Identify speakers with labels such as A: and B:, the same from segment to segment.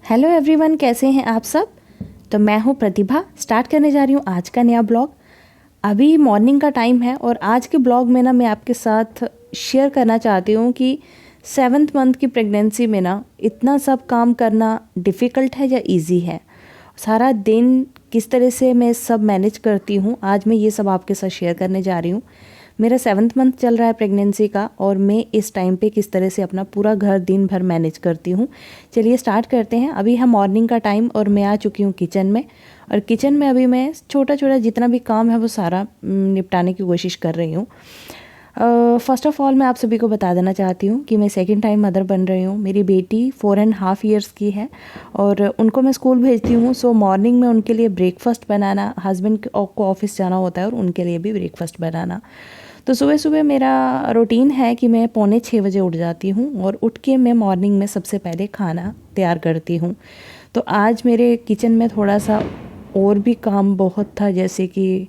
A: Hello everyone, कैसे हैं आप सब। तो मैं हूं प्रतिभा, स्टार्ट करने जा रही हूं आज का नया ब्लॉग। अभी मॉर्निंग का टाइम है और आज के ब्लॉग में ना मैं आपके साथ शेयर करना चाहती हूं कि 7th मंथ की प्रेगनेंसी में ना इतना सब काम करना डिफ़िकल्ट है या इजी है। सारा दिन किस तरह से मैं सब मैनेज करती हूं, आज मैं ये सब आपके साथ शेयर करने जा रही हूं। मेरा 7th मंथ चल रहा है प्रेगनेंसी का और मैं इस टाइम पे किस तरह से अपना पूरा घर दिन भर मैनेज करती हूँ। चलिए स्टार्ट करते हैं। अभी है मॉर्निंग का टाइम और मैं आ चुकी हूँ किचन में। और किचन में अभी मैं छोटा छोटा जितना भी काम है वो सारा निपटाने की कोशिश कर रही हूँ। फ़र्स्ट ऑफ़ ऑल मैं आप सभी को बता देना चाहती हूँ कि मैं सेकंड टाइम मदर बन रही हूँ। मेरी बेटी 4.5 ईयर्स की है और उनको मैं स्कूल भेजती हूँ। सो मॉर्निंग में उनके लिए ब्रेकफास्ट बनाना, हस्बैंड को ऑफिस जाना होता है और उनके लिए भी ब्रेकफास्ट बनाना। तो सुबह सुबह मेरा रूटीन है कि मैं 5:45 बजे उठ जाती हूँ और उठ के मैं मॉर्निंग में सबसे पहले खाना तैयार करती हूँ। तो आज मेरे किचन में थोड़ा सा और भी काम बहुत था, जैसे कि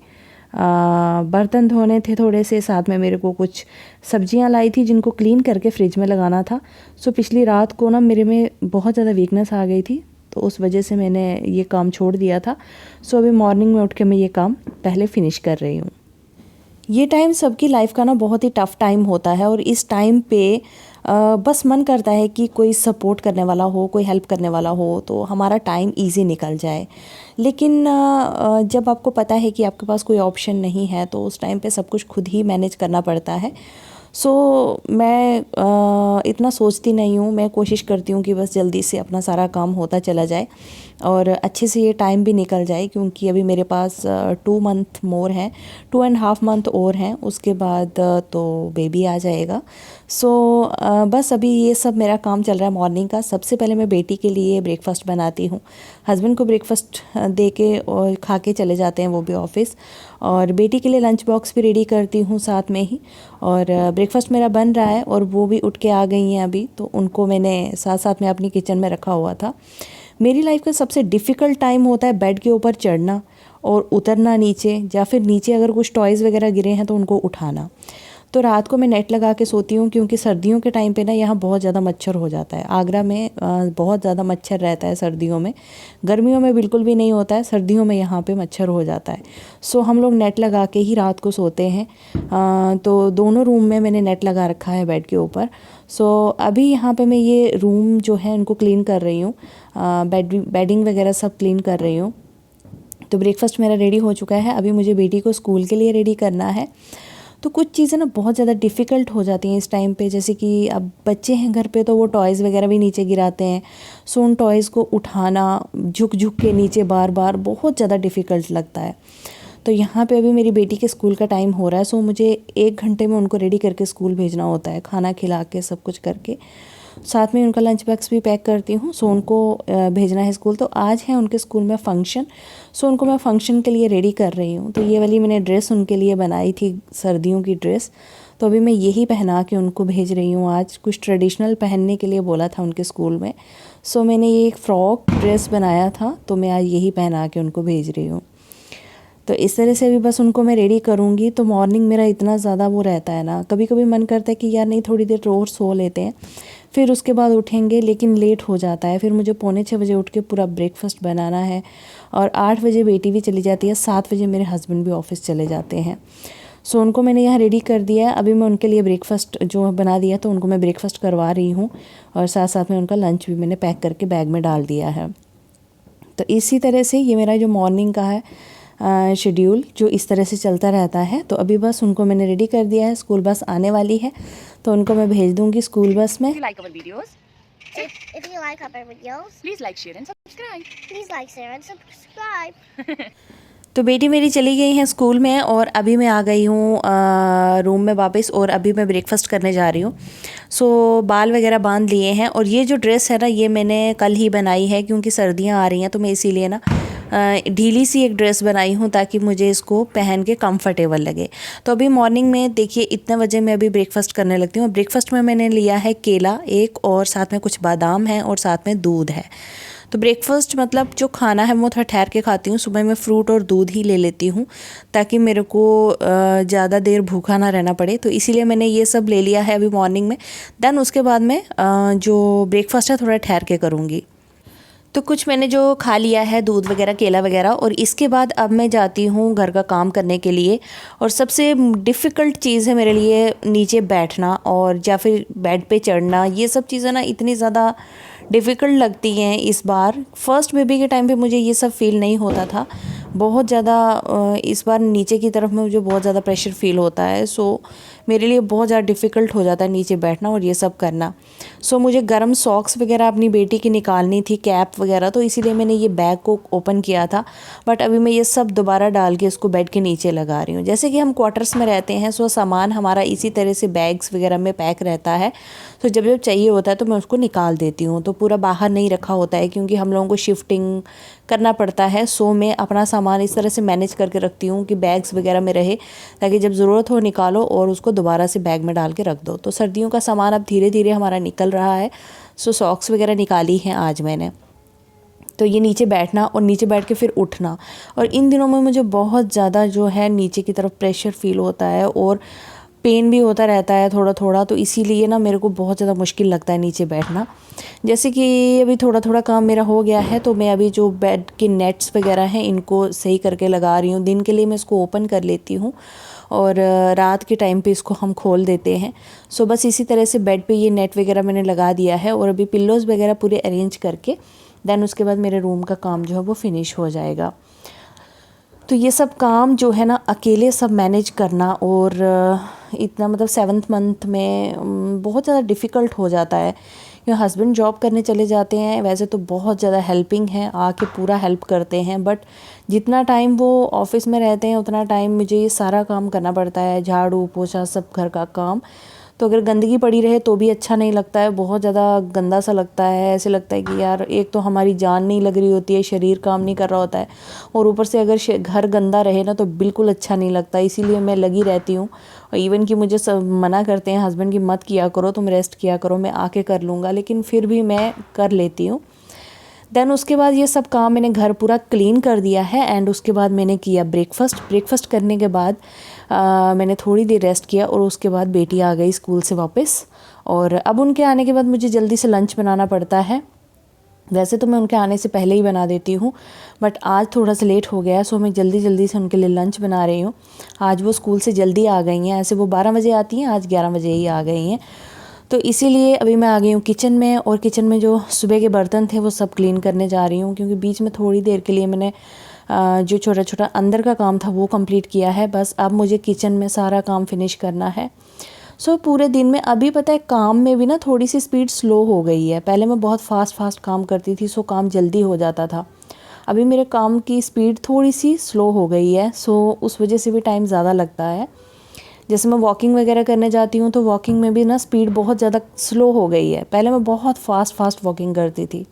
A: बर्तन धोने थे थोड़े से, साथ में मेरे को कुछ सब्जियां लाई थी जिनको क्लीन करके फ्रिज में लगाना था। सो पिछली रात को ना मेरे में बहुत ज़्यादा वीकनेस आ गई थी, तो उस वजह से मैंने ये काम छोड़ दिया था। सो अभी मॉर्निंग में उठ के मैं ये काम पहले फ़िनिश कर रही हूँ। ये टाइम सबकी लाइफ का ना बहुत ही टफ़ टाइम होता है और इस टाइम पे बस मन करता है कि कोई सपोर्ट करने वाला हो, कोई हेल्प करने वाला हो तो हमारा टाइम इजी निकल जाए। लेकिन जब आपको पता है कि आपके पास कोई ऑप्शन नहीं है तो उस टाइम पे सब कुछ खुद ही मैनेज करना पड़ता है। सो मैं इतना सोचती नहीं हूँ, मैं कोशिश करती हूँ कि बस जल्दी से अपना सारा काम होता चला जाए और अच्छे से ये टाइम भी निकल जाए, क्योंकि अभी मेरे पास 2 मंथ मोर हैं, 2.5 मंथ और हैं, उसके बाद तो बेबी आ जाएगा। सो बस अभी ये सब मेरा काम चल रहा है मॉर्निंग का। सबसे पहले मैं बेटी के लिए ब्रेकफास्ट बनाती हूँ। हस्बैंड को ब्रेकफास्ट दे के और खा के चले जाते हैं वो भी ऑफिस, और बेटी के लिए लंच बॉक्स भी रेडी करती हूँ साथ में ही। और ब्रेकफास्ट मेरा बन रहा है और वो भी उठ के आ गई हैं अभी, तो उनको मैंने साथ साथ में अपनी किचन में रखा हुआ था। मेरी लाइफ का सबसे डिफ़िकल्ट टाइम होता है बेड के ऊपर चढ़ना और उतरना नीचे, या फिर नीचे अगर कुछ टॉयज़ वगैरह गिरे हैं तो उनको उठाना। तो रात को मैं नेट लगा के सोती हूँ, क्योंकि सर्दियों के टाइम पे ना यहाँ बहुत ज़्यादा मच्छर हो जाता है। आगरा में बहुत ज़्यादा मच्छर रहता है सर्दियों में, गर्मियों में बिल्कुल भी नहीं होता है, सर्दियों में यहाँ पे मच्छर हो जाता है। सो हम लोग नेट लगा के ही रात को सोते हैं। तो दोनों रूम में मैंने नेट लगा रखा है बेड के ऊपर। सो अभी यहाँ पे मैं ये रूम जो है उनको क्लीन कर रही हूँ, बेडिंग वगैरह सब क्लीन कर रही हूँ। तो ब्रेकफास्ट मेरा रेडी हो चुका है, अभी मुझे बेटी को स्कूल के लिए रेडी करना है। तो कुछ चीज़ें ना बहुत ज़्यादा डिफ़िकल्ट हो जाती हैं इस टाइम पे, जैसे कि अब बच्चे हैं घर पे तो वो टॉयज़ वगैरह भी नीचे गिराते हैं। सो उन टॉयज़ को उठाना झुक झुक के नीचे बार बार बहुत ज़्यादा डिफ़िकल्ट लगता है। तो यहाँ पे अभी मेरी बेटी के स्कूल का टाइम हो रहा है, सो मुझे 1 घंटे में उनको रेडी करके स्कूल भेजना होता है, खाना खिला के सब कुछ करके। साथ में उनका लंच बॉक्स भी पैक करती हूँ। सो उनको भेजना है स्कूल। तो आज है उनके स्कूल में फ़ंक्शन, सो उनको मैं फ़ंक्शन के लिए रेडी कर रही हूँ। तो ये वाली मैंने ड्रेस उनके लिए बनाई थी, सर्दियों की ड्रेस, तो अभी मैं यही पहना के उनको भेज रही हूँ। आज कुछ ट्रेडिशनल पहनने के लिए बोला था उनके स्कूल में, सो मैंने ये एक फ़्रॉक ड्रेस बनाया था, तो मैं आज यही पहना के उनको भेज रही हूँ। तो इस तरह से अभी बस उनको मैं रेडी करूँगी। तो मॉर्निंग मेरा इतना ज़्यादा वो रहता है ना, कभी कभी मन करता है कि यार नहीं थोड़ी देर और सो लेते हैं, फिर उसके बाद उठेंगे, लेकिन लेट हो जाता है। फिर मुझे 5:45 बजे उठ के पूरा ब्रेकफास्ट बनाना है और 8 बजे बेटी भी चली जाती है, 7 बजे मेरे हस्बैंड भी ऑफिस चले जाते हैं। सो उनको मैंने यहाँ रेडी कर दिया है। अभी मैं उनके लिए ब्रेकफास्ट जो बना दिया तो उनको मैं ब्रेकफास्ट करवा रही हूँ, और साथ साथ में उनका लंच भी मैंने पैक करके बैग में डाल दिया है। तो इसी तरह से ये मेरा जो मॉर्निंग का है शेड्यूल जो इस तरह से चलता रहता है। तो अभी बस उनको मैंने रेडी कर दिया है, स्कूल बस आने वाली है तो उनको मैं भेज दूंगी स्कूल बस में।
B: If you like our videos,
C: Please like, share and subscribe.
B: please like, share, and subscribe.
A: तो बेटी मेरी चली गई है स्कूल में और अभी मैं आ गई हूँ रूम में वापस, और अभी मैं ब्रेकफास्ट करने जा रही हूँ। सो बाल वगैरह बांध लिए हैं, और ये जो ड्रेस है ना ये मैंने कल ही बनाई है, क्योंकि सर्दियाँ आ रही हैं तो मैं इसीलिए ना ढीली सी एक ड्रेस बनाई हूँ ताकि मुझे इसको पहन के कंफर्टेबल लगे। तो अभी मॉर्निंग में देखिए इतने बजे मैं अभी ब्रेकफास्ट करने लगती हूँ। ब्रेकफास्ट में मैंने लिया है केला एक, और साथ में कुछ बादाम है, और साथ में दूध है। तो ब्रेकफास्ट मतलब जो खाना है वो थोड़ा ठहर के खाती हूँ। सुबह मैं फ्रूट और दूध ही ले लेती हूँ ताकि मेरे को ज़्यादा देर भूखा ना रहना पड़े, तो इसीलिए मैंने ये सब ले लिया है अभी मॉर्निंग में। देन उसके बाद में जो ब्रेकफास्ट है थोड़ा ठहर के करूँगी। तो कुछ मैंने जो खा लिया है, दूध वगैरह, केला वगैरह, और इसके बाद अब मैं जाती हूँ घर का काम करने के लिए। और सबसे डिफ़िकल्ट चीज़ है मेरे लिए नीचे बैठना और या फिर बेड पे चढ़ना। ये सब चीज़ें ना इतनी ज़्यादा डिफ़िकल्ट लगती हैं इस बार। फर्स्ट बेबी के टाइम पे मुझे ये सब फ़ील नहीं होता था। बहुत ज़्यादा इस बार नीचे की तरफ में मुझे बहुत ज़्यादा प्रेशर फ़ील होता है। सो मेरे लिए बहुत ज़्यादा डिफ़िकल्ट हो जाता है नीचे बैठना और ये सब करना। सो मुझे गर्म सॉक्स वगैरह अपनी बेटी की निकालनी थी, कैप वगैरह, तो इसीलिए मैंने ये बैग को ओपन किया था। बट अभी मैं ये सब दोबारा डाल के इसको बेड के नीचे लगा रही हूँ। जैसे कि हम क्वार्टर्स में रहते हैं, सो सामान हमारा इसी तरह से बैग्स वगैरह में पैक रहता है। तो जब जब चाहिए होता है तो मैं उसको निकाल देती हूँ। तो पूरा बाहर नहीं रखा होता है क्योंकि हम लोगों को शिफ्टिंग करना पड़ता है। सो मैं अपना सामान इस तरह से मैनेज करके रखती हूँ कि बैग्स वगैरह में रहे, ताकि जब ज़रूरत हो निकालो और उसको दोबारा से बैग में डाल के रख दो। तो सर्दियों का सामान अब धीरे धीरे हमारा निकल रहा है। सो सॉक्स वगैरह निकाली हैं आज मैंने। तो ये नीचे बैठना और नीचे बैठ के फिर उठना, और इन दिनों में मुझे बहुत ज़्यादा जो है नीचे की तरफ प्रेशर फ़ील होता है और पेन भी होता रहता है थोड़ा थोड़ा। तो इसीलिए ना मेरे को बहुत ज़्यादा मुश्किल लगता है नीचे बैठना। जैसे कि अभी थोड़ा थोड़ा काम मेरा हो गया है, तो मैं अभी जो बेड के नेट्स वगैरह हैं इनको सही करके लगा रही हूँ। दिन के लिए मैं इसको ओपन कर लेती हूँ और रात के टाइम पे इसको हम खोल देते हैं। सो बस इसी तरह से बेड पे ये नेट वगैरह मैंने लगा दिया है और अभी पिल्लोज़ वगैरह पूरे अरेंज करके देन उसके बाद मेरे रूम का काम जो है वो फिनिश हो जाएगा। तो ये सब काम जो है ना अकेले सब मैनेज करना और इतना मतलब 7th मंथ में बहुत ज़्यादा डिफ़िकल्ट हो जाता है। क्योंकि हस्बैंड जॉब करने चले जाते हैं, वैसे तो बहुत ज़्यादा हेल्पिंग हैं, आके पूरा हेल्प करते हैं, बट जितना टाइम वो ऑफिस में रहते हैं उतना टाइम मुझे ये सारा काम करना पड़ता है, झाड़ू पोछा सब घर का काम। तो अगर गंदगी पड़ी रहे तो भी अच्छा नहीं लगता है, बहुत ज़्यादा गंदा सा लगता है। ऐसे लगता है कि यार एक तो हमारी जान नहीं लग रही होती है, शरीर काम नहीं कर रहा होता है, और ऊपर से अगर घर गंदा रहे ना तो बिल्कुल अच्छा नहीं लगता। इसीलिए मैं लगी रहती हूँ। और इवन कि मुझे सब मना करते हैं हस्बैंड की मत किया करो, तुम रेस्ट किया करो, मैं आके कर लूँगा, लेकिन फिर भी मैं कर लेती हूँ। देन उसके बाद ये सब काम मैंने घर पूरा क्लीन कर दिया है एंड उसके बाद मैंने किया ब्रेकफास्ट करने के बाद मैंने थोड़ी देर रेस्ट किया और उसके बाद बेटी आ गई स्कूल से वापस। और अब उनके आने के बाद मुझे जल्दी से लंच बनाना पड़ता है। वैसे तो मैं उनके आने से पहले ही बना देती हूँ, बट आज थोड़ा सा लेट हो गया, सो मैं जल्दी जल्दी से उनके लिए लंच बना रही हूँ। आज वो स्कूल से जल्दी आ गई हैं, ऐसे वो 12 बजे आती हैं, आज 11 बजे ही आ गई हैं। तो इसीलिए अभी मैं आ गई हूँ किचन में, और किचन में जो सुबह के बर्तन थे वो सब क्लीन करने जा रही हूँ, क्योंकि बीच में थोड़ी देर के लिए मैंने जो छोटा छोटा अंदर का काम था वो कंप्लीट किया है। बस अब मुझे किचन में सारा काम फिनिश करना है। सो पूरे दिन में अभी पता है काम में भी ना थोड़ी सी स्पीड स्लो हो गई है। पहले मैं बहुत फास्ट काम करती थी, सो काम जल्दी हो जाता था। अभी मेरे काम की स्पीड थोड़ी सी स्लो हो गई है, सो उस वजह से भी टाइम ज़्यादा लगता है। जैसे मैं वॉकिंग वगैरह करने जाती हूँ तो वॉकिंग में भी ना स्पीड बहुत ज़्यादा स्लो हो गई है। पहले मैं बहुत फास्ट वॉकिंग करती थी,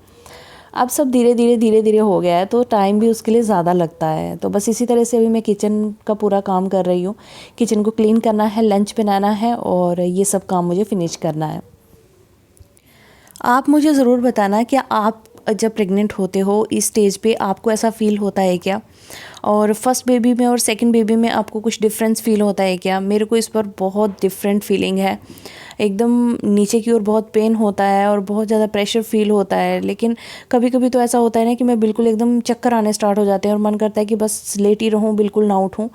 A: अब सब धीरे धीरे हो गया है, तो टाइम भी उसके लिए ज़्यादा लगता है। तो बस इसी तरह से अभी मैं किचन का पूरा काम कर रही हूँ। किचन को क्लीन करना है, लंच बनाना है, और ये सब काम मुझे फिनिश करना है। आप मुझे ज़रूर बताना कि आप जब प्रेग्नेंट होते हो इस स्टेज पे आपको ऐसा फ़ील होता है क्या, और फर्स्ट बेबी में और सेकंड बेबी में आपको कुछ डिफरेंस फ़ील होता है क्या। मेरे को इस पर बहुत डिफरेंट फीलिंग है, एकदम नीचे की ओर बहुत पेन होता है और बहुत ज़्यादा प्रेशर फ़ील होता है। लेकिन कभी कभी तो ऐसा होता है ना कि मैं बिल्कुल एकदम चक्कर आने स्टार्ट हो जाते हैं और मन करता है कि बस लेटी रहूँ, बिल्कुल ना उठूँ।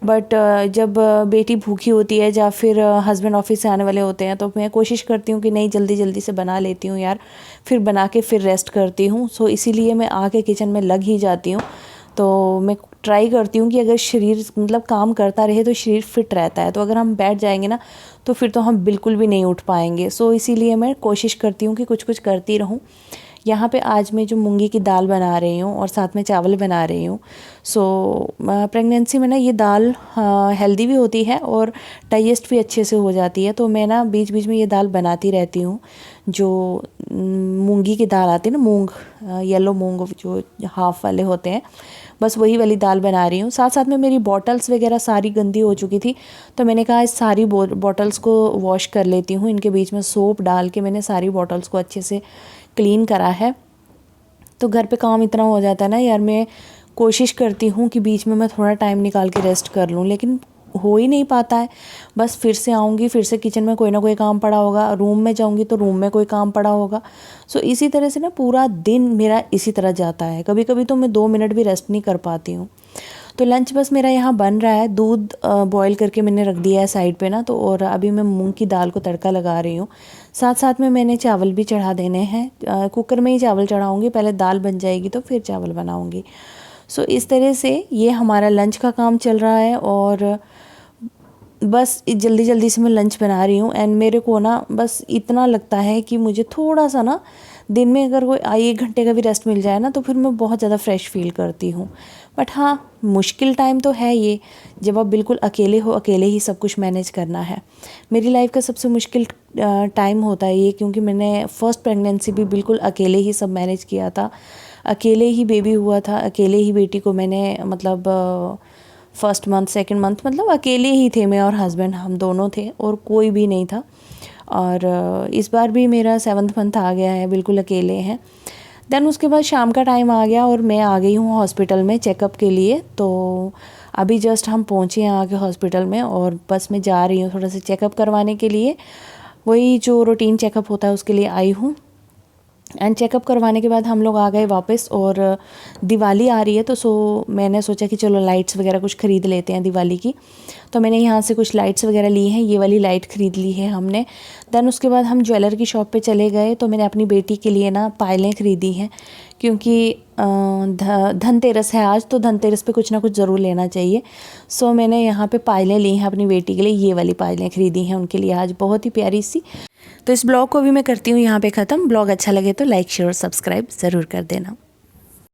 A: बट जब बेटी भूखी होती है या फिर हस्बैंड ऑफिस से आने वाले होते हैं तो मैं कोशिश करती हूँ कि नहीं जल्दी जल्दी से बना लेती हूँ यार, फिर बना के फिर रेस्ट करती हूँ। सो इसीलिए मैं आके किचन में लग ही जाती हूँ। तो मैं ट्राई करती हूँ कि अगर शरीर मतलब काम करता रहे तो शरीर फिट रहता है, तो अगर हम बैठ जाएंगे ना तो फिर तो हम बिल्कुल भी नहीं उठ पाएंगे। सो इसीलिए मैं कोशिश करती हूँ कि कुछ कुछ करती रहूँ। यहाँ पे आज मैं जो मूंगी की दाल बना रही हूँ और साथ में चावल बना रही हूँ। सो प्रेगनेंसी में ना ये दाल हेल्दी भी होती है और डाइजेस्ट भी अच्छे से हो जाती है। तो मैं ना बीच बीच में ये दाल बनाती रहती हूँ। जो मूंगी की दाल आती है ना, मूंग, येलो मूंग जो हाफ़ वाले होते हैं, बस वही वाली दाल बना रही हूँ। साथ साथ में मेरी बॉटल्स वगैरह सारी गंदी हो चुकी थी, तो मैंने कहा इस सारी बॉटल्स को वॉश कर लेती हूँ। इनके बीच में सोप डाल के मैंने सारी बॉटल्स को अच्छे से क्लीन करा है। तो घर पे काम इतना हो जाता है ना यार, मैं कोशिश करती हूँ कि बीच में मैं थोड़ा टाइम निकाल के रेस्ट कर लूँ, लेकिन हो ही नहीं पाता है। बस फिर से आऊँगी, फिर से किचन में कोई ना कोई काम पड़ा होगा, रूम में जाऊँगी तो रूम में कोई काम पड़ा होगा। सो इसी तरह से ना पूरा दिन मेरा इसी तरह जाता है। कभी कभी तो मैं 2 मिनट भी रेस्ट नहीं कर पाती हूँ। तो लंच बस मेरा यहाँ बन रहा है, दूध बॉईल करके मैंने रख दिया है साइड पे ना, तो और अभी मैं मूंग की दाल को तड़का लगा रही हूँ। साथ साथ में मैंने चावल भी चढ़ा देने हैं, कुकर में ही चावल चढ़ाऊँगी, पहले दाल बन जाएगी तो फिर चावल बनाऊँगी। सो इस तरह से ये हमारा लंच का काम चल रहा है और बस जल्दी जल्दी से मैं लंच बना रही हूँ। एंड मेरे को ना बस इतना लगता है कि मुझे थोड़ा सा ना दिन में अगर कोई 1 घंटे का भी रेस्ट मिल जाए ना तो फिर मैं बहुत ज़्यादा फ्रेश फील करती हूँ। बट हाँ, मुश्किल टाइम तो है ये, जब आप बिल्कुल अकेले हो, अकेले ही सब कुछ मैनेज करना है। मेरी लाइफ का सबसे मुश्किल टाइम होता है ये, क्योंकि मैंने फर्स्ट प्रेगनेंसी भी बिल्कुल अकेले ही सब मैनेज किया था। अकेले ही बेबी हुआ था, अकेले ही बेटी को मैंने मतलब फर्स्ट मंथ सेकंड मंथ मतलब अकेले ही थे, मैं और हस्बैंड हम दोनों थे और कोई भी नहीं था। और इस बार भी मेरा 7th मंथ आ गया है, बिल्कुल अकेले हैं। देन उसके बाद शाम का टाइम आ गया और मैं आ गई हूँ हॉस्पिटल में चेकअप के लिए। तो अभी जस्ट हम पहुँचे हैं आके हॉस्पिटल में और बस मैं जा रही हूँ थोड़ा सा चेकअप करवाने के लिए। वही जो रूटीन चेकअप होता है उसके लिए आई हूँ। एंड चेकअप करवाने के बाद हम लोग आ गए वापस और दिवाली आ रही है तो मैंने सोचा कि चलो लाइट्स वगैरह कुछ ख़रीद लेते हैं दिवाली की। तो मैंने यहाँ से कुछ लाइट्स वगैरह ली हैं, ये वाली लाइट ख़रीद ली है हमने। देन उसके बाद हम ज्वेलर की शॉप पे चले गए तो मैंने अपनी बेटी के लिए ना पायलें ख़रीदी हैं, क्योंकि धनतेरस है आज, तो धनतेरस पे कुछ ना कुछ ज़रूर लेना चाहिए। सो मैंने यहाँ पे पायलें ली हैं अपनी बेटी के लिए, ये वाली पायलें ख़रीदी हैं उनके लिए आज, बहुत ही प्यारी सी। तो इस ब्लॉग को भी मैं करती हूँ यहाँ पे ख़त्म। ब्लॉग अच्छा लगे तो लाइक शेयर और सब्सक्राइब ज़रूर कर देना।